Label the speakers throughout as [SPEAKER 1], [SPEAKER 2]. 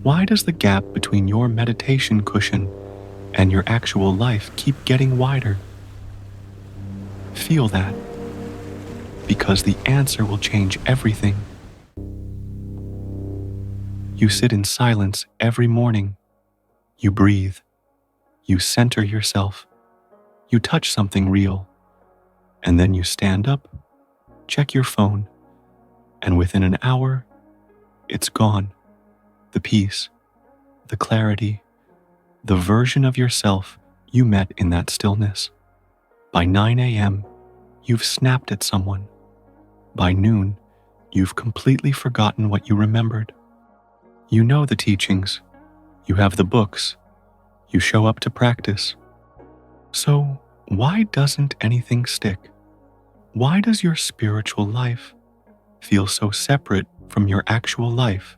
[SPEAKER 1] Why does the gap between your meditation cushion and your actual life keep getting wider? Feel that, because the answer will change everything. You sit in silence every morning. You breathe. You center yourself. You touch something real. And then you stand up, check your phone, and within an hour, it's gone. The peace, the clarity, the version of yourself you met in that stillness. By 9 a.m., you've snapped at someone. By noon, you've completely forgotten what you remembered. You know the teachings. You have the books. You show up to practice. So, why doesn't anything stick? Why does your spiritual life feel so separate from your actual life?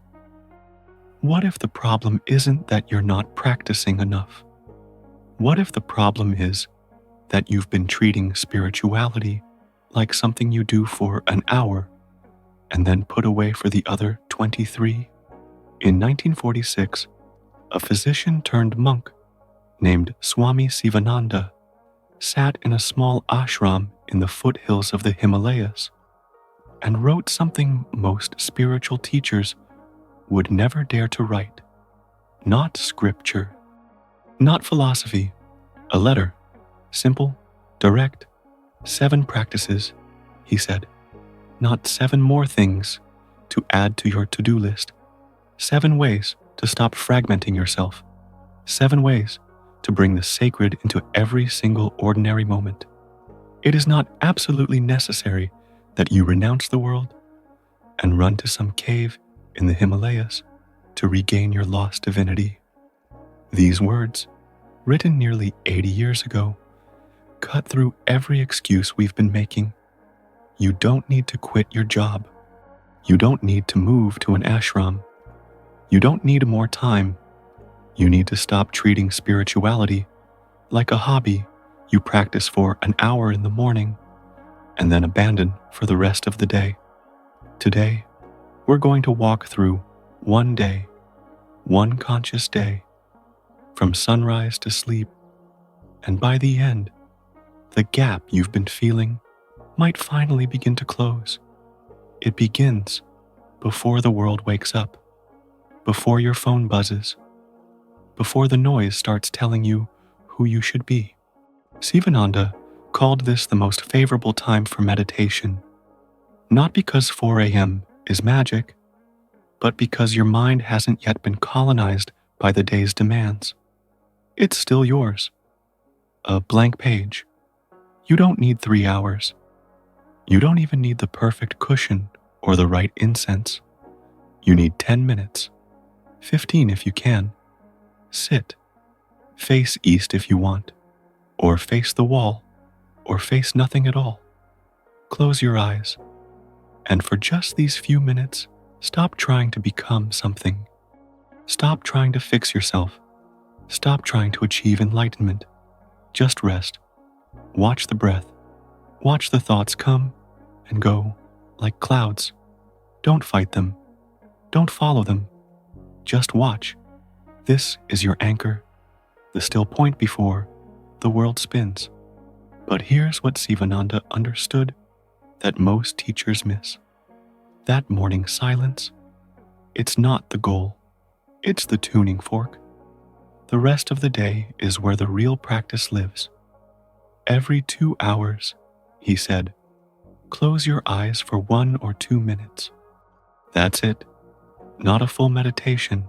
[SPEAKER 1] What if the problem isn't that you're not practicing enough? What if the problem is that you've been treating spirituality like something you do for an hour and then put away for the other 23? In 1946, a physician turned monk named Swami Sivananda sat in a small ashram in the foothills of the Himalayas and wrote something most spiritual teachers would never dare to write. Not scripture, not philosophy, a letter, simple, direct, 7 practices, he said, not 7 more things to add to your to-do list, 7 ways to stop fragmenting yourself, 7 ways to bring the sacred into every single ordinary moment. It is not absolutely necessary that you renounce the world and run to some cave in the Himalayas to regain your lost divinity. These words, written nearly 80 years ago, cut through every excuse we've been making. You don't need to quit your job. You don't need to move to an ashram. You don't need more time. You need to stop treating spirituality like a hobby you practice for an hour in the morning and then abandon for the rest of the day. Today, we're going to walk through one day, one conscious day, from sunrise to sleep, and by the end, the gap you've been feeling might finally begin to close. It begins before the world wakes up, before your phone buzzes, before the noise starts telling you who you should be. Sivananda called this the most favorable time for meditation, not because 4 a.m. is magic, but because your mind hasn't yet been colonized by the day's demands. It's still yours, a blank page. You don't need 3 hours. You don't even need the perfect cushion or the right incense. You need 10 minutes, 15 if you can. Sit, face east if you want, or face the wall, or face nothing at all. Close your eyes, and for just these few minutes, stop trying to become something. Stop trying to fix yourself. Stop trying to achieve enlightenment. Just rest. Watch the breath. Watch the thoughts come and go like clouds. Don't fight them. Don't follow them. Just watch. This is your anchor, the still point before the world spins. But here's what Sivananda understood that most teachers miss. That morning silence, it's not the goal. It's the tuning fork. The rest of the day is where the real practice lives. Every 2 hours, he said, close your eyes for 1 or 2 minutes. That's it. Not a full meditation,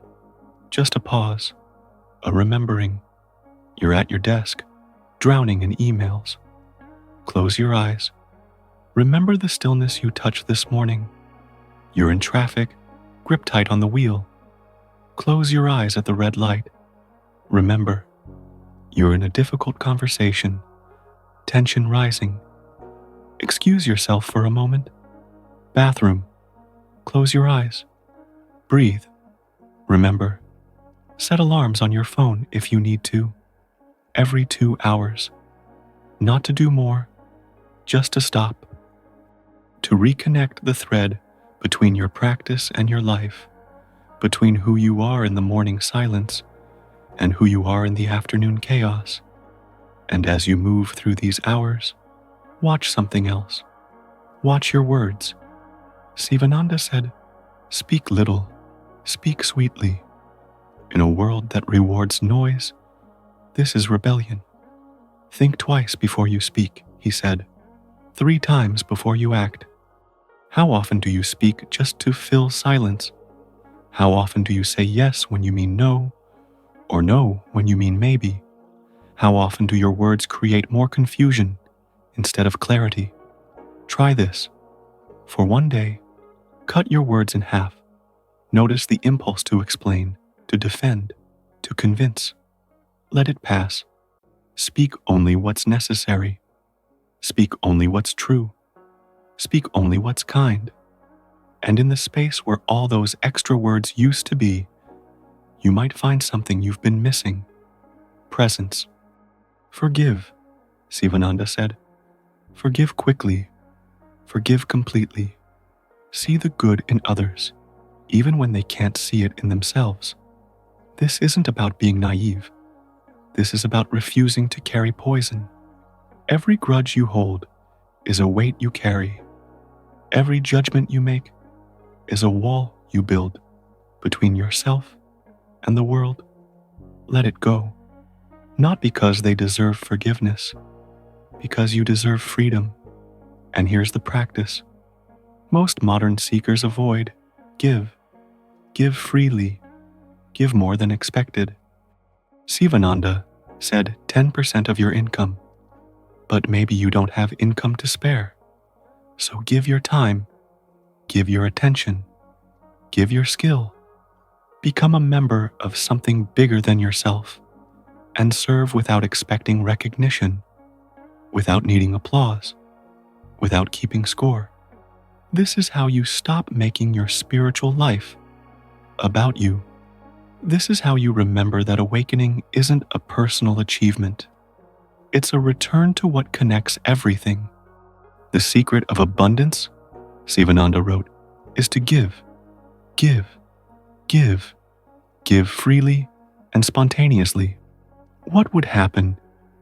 [SPEAKER 1] just a pause, a remembering. You're at your desk, drowning in emails. Close your eyes. Remember the stillness you touched this morning. You're in traffic, grip tight on the wheel. Close your eyes at the red light. Remember, you're in a difficult conversation, tension rising. Excuse yourself for a moment. Bathroom. Close your eyes. Breathe. Remember, set alarms on your phone if you need to. Every 2 hours. Not to do more, just to stop. To reconnect the thread between your practice and your life, between who you are in the morning silence and who you are in the afternoon chaos. And as you move through these hours, watch something else. Watch your words. Sivananda said, "Speak little, speak sweetly. In a world that rewards noise, this is rebellion. Think twice before you speak," he said, 3 times before you act. How often do you speak just to fill silence? How often do you say yes when you mean no, or no when you mean maybe? How often do your words create more confusion instead of clarity? Try this. For one day, cut your words in half. Notice the impulse to explain, to defend, to convince. Let it pass. Speak only what's necessary. Speak only what's true. Speak only what's kind. And in the space where all those extra words used to be, you might find something you've been missing. Presence. Forgive, Sivananda said. Forgive quickly. Forgive completely. See the good in others, even when they can't see it in themselves. This isn't about being naive. This is about refusing to carry poison. Every grudge you hold is a weight you carry. Every judgment you make is a wall you build between yourself and the world. Let it go. Not because they deserve forgiveness, because you deserve freedom. And here's the practice. Most modern seekers avoid. Give. Give freely. Give more than expected. Sivananda said 10% of your income. But maybe you don't have income to spare. So give your time. Give your attention. Give your skill. Become a member of something bigger than yourself and serve without expecting recognition, without needing applause, without keeping score. This is how you stop making your spiritual life about you. This is how you remember that awakening isn't a personal achievement. It's a return to what connects everything. The secret of abundance, Sivananda wrote, is to give, give, give, give freely and spontaneously. What would happen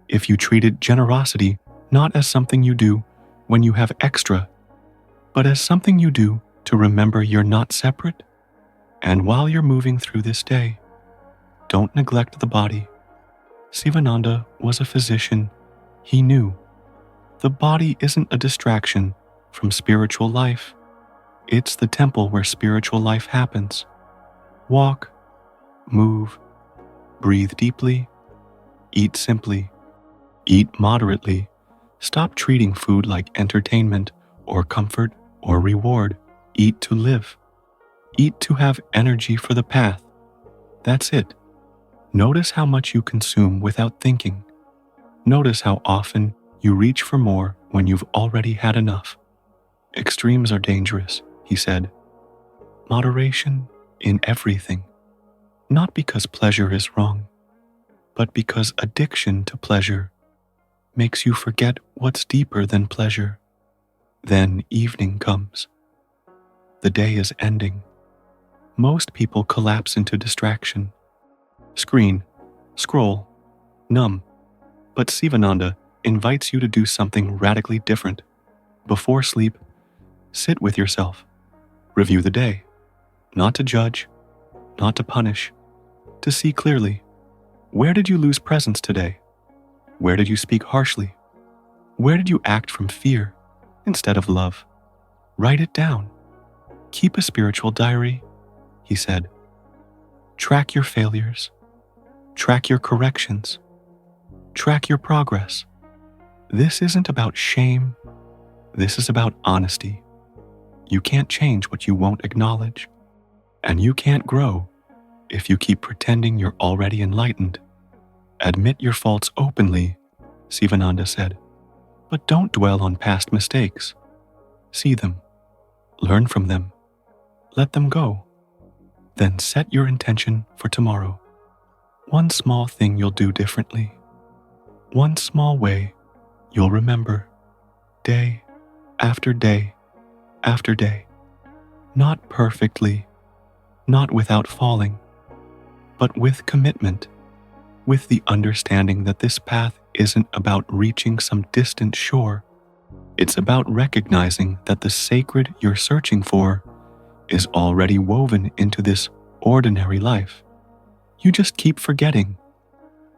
[SPEAKER 1] if you treated generosity not as something you do when you have extra, but as something you do to remember you're not separate? And while you're moving through this day, don't neglect the body. Sivananda was a physician. He knew the body isn't a distraction from spiritual life. It's the temple where spiritual life happens. Walk, move, breathe deeply, eat simply, eat moderately. Stop treating food like entertainment or comfort or reward. Eat to live. Eat to have energy for the path. That's it. Notice how much you consume without thinking. Notice how often you reach for more when you've already had enough. Extremes are dangerous, he said. Moderation in everything. Not because pleasure is wrong, but because addiction to pleasure makes you forget what's deeper than pleasure. Then evening comes. The day is ending. Most people collapse into distraction. Screen, scroll, numb. But Sivananda invites you to do something radically different. Before sleep, sit with yourself. Review the day. Not to judge, not to punish, to see clearly. Where did you lose presence today? Where did you speak harshly? Where did you act from fear instead of love? Write it down. Keep a spiritual diary, he said. Track your failures. Track your corrections. Track your progress. This isn't about shame. This is about honesty. You can't change what you won't acknowledge. And you can't grow if you keep pretending you're already enlightened. Admit your faults openly, Sivananda said, but don't dwell on past mistakes. See them. Learn from them. Let them go. Then set your intention for tomorrow. One small thing you'll do differently. One small way you'll remember, day after day after day. Not perfectly, not without falling, but with commitment, with the understanding that this path isn't about reaching some distant shore. It's about recognizing that the sacred you're searching for is already woven into this ordinary life. You just keep forgetting.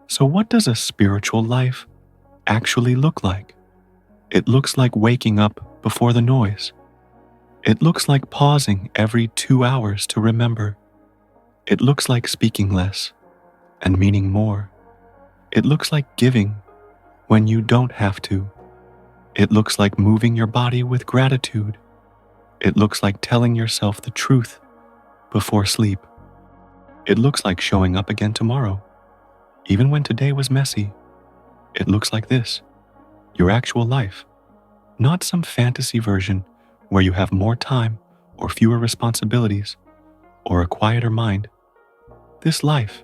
[SPEAKER 1] So what does a spiritual life actually look like? It looks like waking up before the noise. It looks like pausing every 2 hours to remember. It looks like speaking less and meaning more. It looks like giving when you don't have to. It looks like moving your body with gratitude. It looks like telling yourself the truth before sleep. It looks like showing up again tomorrow, even when today was messy. It looks like this, your actual life, not some fantasy version where you have more time or fewer responsibilities or a quieter mind. This life,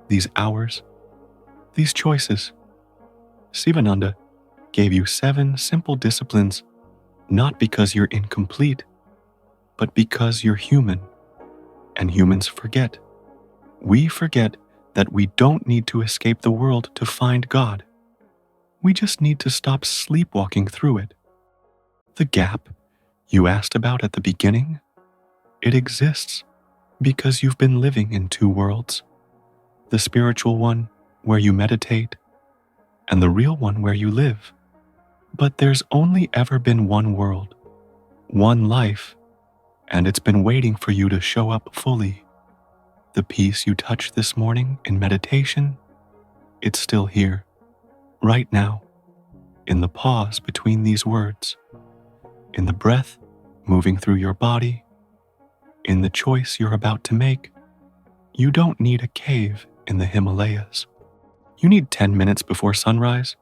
[SPEAKER 1] these hours, these choices. Sivananda gave you 7 simple disciplines, not because you're incomplete, but because you're human, and humans forget. We forget that we don't need to escape the world to find God. We just need to stop sleepwalking through it. The gap you asked about at the beginning, it exists because you've been living in 2 worlds. The spiritual one where you meditate, and the real one where you live. But there's only ever been one world, one life, and it's been waiting for you to show up fully. The peace you touched this morning in meditation, it's still here, right now, in the pause between these words, in the breath moving through your body, in the choice you're about to make. You don't need a cave in the Himalayas. You need 10 minutes before sunrise.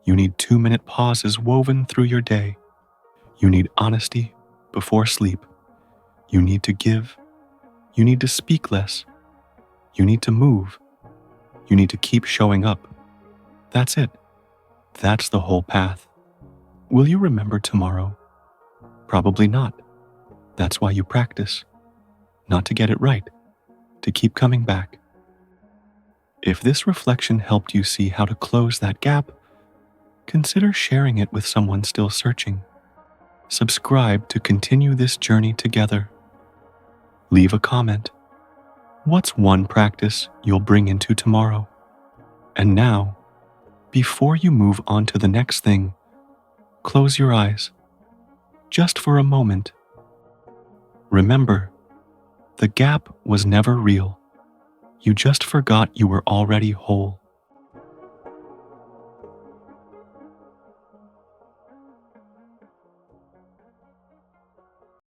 [SPEAKER 1] You need 2-minute pauses woven through your day. You need honesty before sleep. You need to give. You need to speak less. You need to move. You need to keep showing up. That's it. That's the whole path. Will you remember tomorrow? Probably not. That's why you practice. Not to get it right, to keep coming back. If this reflection helped you see how to close that gap, consider sharing it with someone still searching. Subscribe to continue this journey together. Leave a comment. What's one practice you'll bring into tomorrow? And now, before you move on to the next thing, close your eyes, just for a moment. Remember, the gap was never real. You just forgot you were already whole.